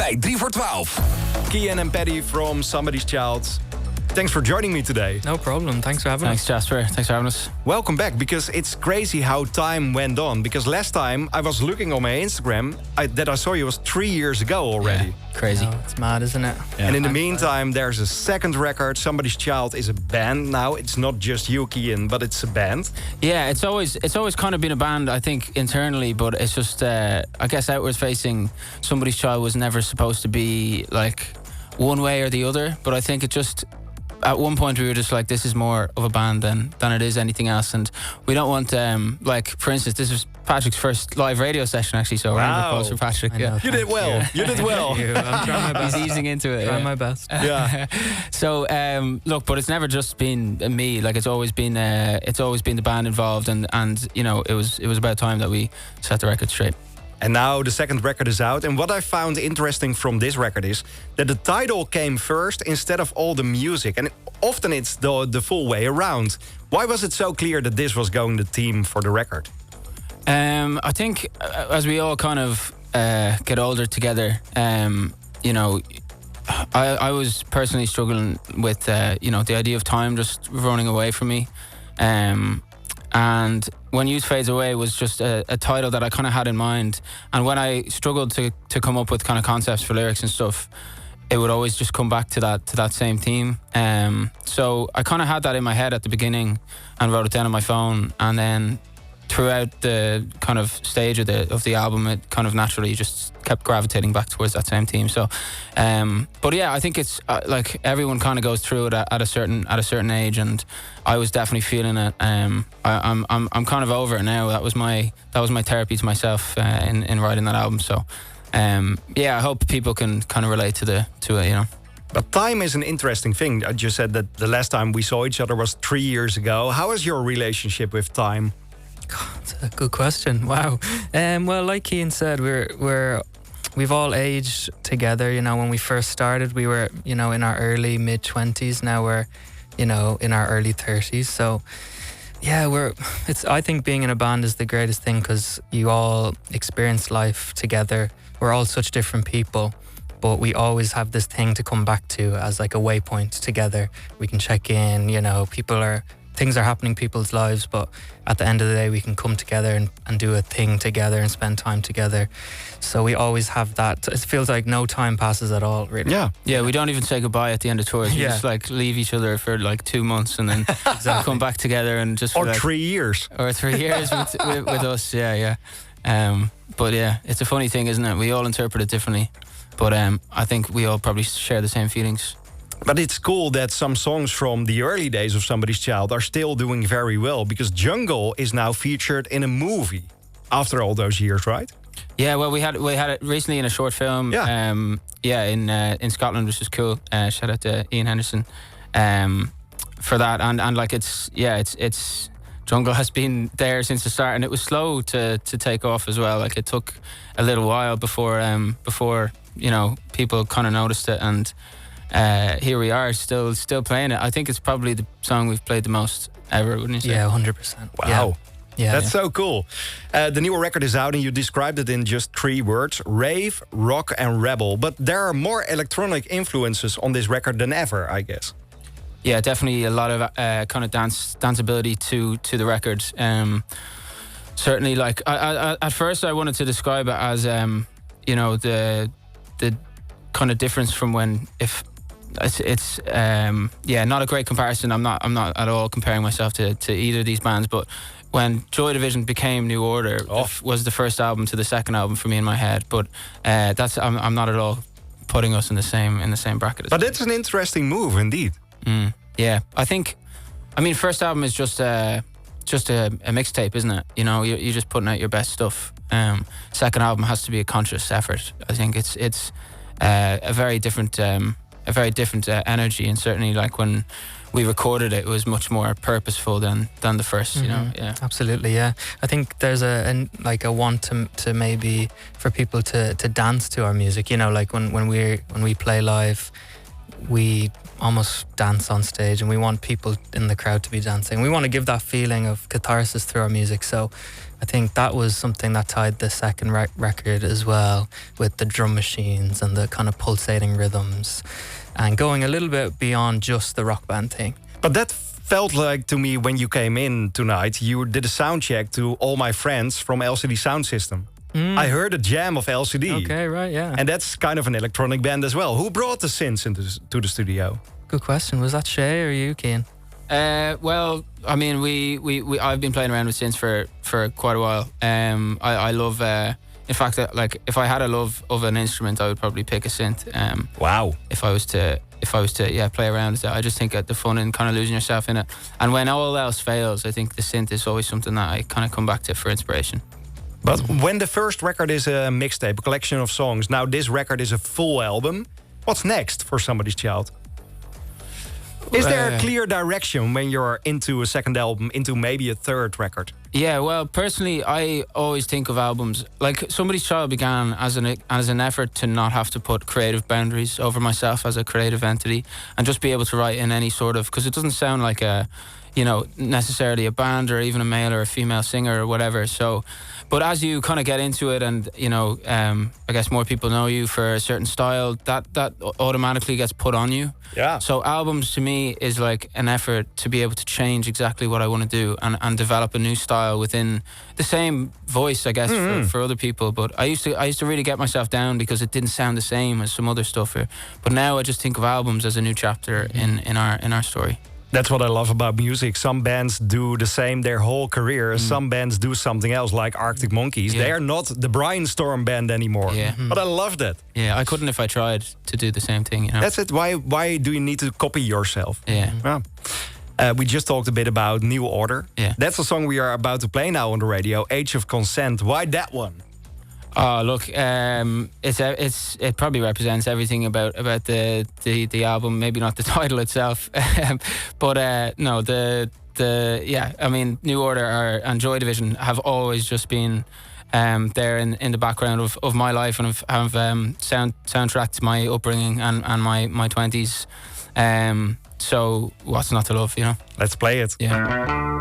bij 3 voor 12. Kian and Paddy from Somebody's Child. Thanks for joining me today. No problem. Thanks for having us. Thanks, Jasper. Thanks for having us. Welcome back, because it's crazy how time went on. Because last time I was looking on my Instagram, that I saw you was 3 years ago already. Yeah, crazy. It's mad, isn't it? Yeah. And in the meantime, there's a second record. Somebody's Child is a band now. It's not just you, Kian, but it's a band. Yeah, it's always kind of been a band, I think, internally, but it's just, I guess, outward facing. Somebody's Child was never supposed to be like one way or the other, but I think it just, at one point we were just like, this is more of a band than it is anything else, and we don't want like, for instance, this was Patrick's first live radio session, actually, so round of applause for Patrick. Yeah. You did well. Yeah. You did well. I'm trying my best. He's easing into it. Trying my best. Yeah. So look, but it's never just been me. Like, it's always been the band involved, and you know, it was about time that we set the record straight. And now the second record is out. And what I found interesting from this record is that the title came first instead of all the music. And often it's the full way around. Why was it so clear that this was going the theme for the record? I think as we all kind of get older together, you know, I was personally struggling with, you know, the idea of time just running away from me. And When Youth Fades Away was just a title that I kind of had in mind. And when I struggled to come up with kind of concepts for lyrics and stuff, it would always just come back to that same theme. So I kind of had that in my head at the beginning and wrote it down on my phone. And then throughout the kind of stage of the album, it kind of naturally just kept gravitating back towards that same theme. So, but yeah, I think it's like everyone kind of goes through it at a certain age, and I was definitely feeling it. I'm kind of over it now. That was my therapy to myself in writing that album. So, yeah, I hope people can kind of relate to it, you know. But time is an interesting thing. I just said that the last time we saw each other was 3 years ago. How is your relationship with time? That's a good question. Wow. Well, like Ian said, we've all aged together. You know, when we first started, we were, you know, in our early mid-20s. Now we're, you know, in our early 30s. So, yeah, I think being in a band is the greatest thing, because you all experience life together. We're all such different people, but we always have this thing to come back to as like a waypoint together. We can check in, you know, things are happening in people's lives, but at the end of the day, we can come together and do a thing together and spend time together. So we always have that. It feels like no time passes at all, really. Yeah, we don't even say goodbye at the end of tours. We just like leave each other for like 2 months and then come back together and just... Or 3 years. Or 3 years with us, yeah. But yeah, it's a funny thing, isn't it? We all interpret it differently. But I think we all probably share the same feelings. But it's cool that some songs from the early days of Somebody's Child are still doing very well, because Jungle is now featured in a movie after all those years, right? Yeah, well, we had it recently in a short film. Yeah. In Scotland, which is cool. Shout out to Ian Henderson for that. And like it's Jungle has been there since the start, and it was slow to take off as well. Like, it took a little while before you know, people kind of noticed it, and here we are, still playing it. I think it's probably the song we've played the most ever, wouldn't you say? Yeah, 100%. Wow. Yeah. That's so cool. The new record is out, and you described it in just 3 words: rave, rock, and rebel. But there are more electronic influences on this record than ever, I guess. Yeah, definitely a lot of kind of danceability to the record. Certainly, like I at first I wanted to describe it as you know, the kind of difference from when, if it's yeah, not a great comparison. I'm not at all comparing myself to either of these bands, but when Joy Division became New Order, was the first album to the second album for me in my head. But I'm not at all putting us in the same bracket. But it's an interesting move, indeed. Yeah, I mean, first album is just a mixtape, isn't it? You know, you're just putting out your best stuff. Second album has to be a conscious effort. I think it's a very different energy, and certainly like when we recorded it, it was much more purposeful than the first. You know, yeah, absolutely, yeah. I think there's a want to maybe for people to dance to our music. You know, like when we play live, we almost dance on stage, and we want people in the crowd to be dancing. We want to give that feeling of catharsis through our music. So I think that was something that tied the second record as well, with the drum machines and the kind of pulsating rhythms, and going a little bit beyond just the rock band thing. But that felt like to me when you came in tonight, you did a sound check to all my friends from LCD Sound System. I heard a jam of LCD. Okay, right, yeah. And that's kind of an electronic band as well. Who brought the synths to the studio? Good question. Was that Shay or you, Cian? Well, I mean, I've been playing around with synths for quite a while. I love. In fact, like if I had a love of an instrument, I would probably pick a synth. Wow. If I was to play around with it, I just think the fun in kind of losing yourself in it. And when all else fails, I think the synth is always something that I kind of come back to for inspiration. But when the first record is a mixtape, a collection of songs, now this record is a full album. What's next for Somebody's Child? Is there a clear direction when you're into a second album, into maybe a third record? Yeah, well, personally, I always think of albums like Somebody's Child began as an effort to not have to put creative boundaries over myself as a creative entity, and just be able to write in any sort of, because it doesn't sound like necessarily a band or even a male or a female singer or whatever. So, but as you kind of get into it, and I guess more people know you for a certain style, that automatically gets put on you. Yeah. So albums to me is like an effort to be able to change exactly what I want to do and develop a new style within the same voice, I guess, for other people. But I used to really get myself down because it didn't sound the same as some other stuff. But now I just think of albums as a new chapter in our story. That's what I love about music. Some bands do the same their whole career. Some bands do something else, like Arctic Monkeys. They are not the Brainstorm band anymore. Yeah. But I love that. Yeah, I couldn't if I tried to do the same thing. That's it. Why do you need to copy yourself? Yeah. We just talked a bit about New Order. Yeah. That's the song we are about to play now on the radio, Age of Consent. Why that one? Oh, look, it probably represents everything about the album. Maybe not the title itself, but no, I mean, New Order and Joy Division have always just been there in the background of my life, and have soundtracked my upbringing and my 20s. So what's not to love, Let's play it. Yeah.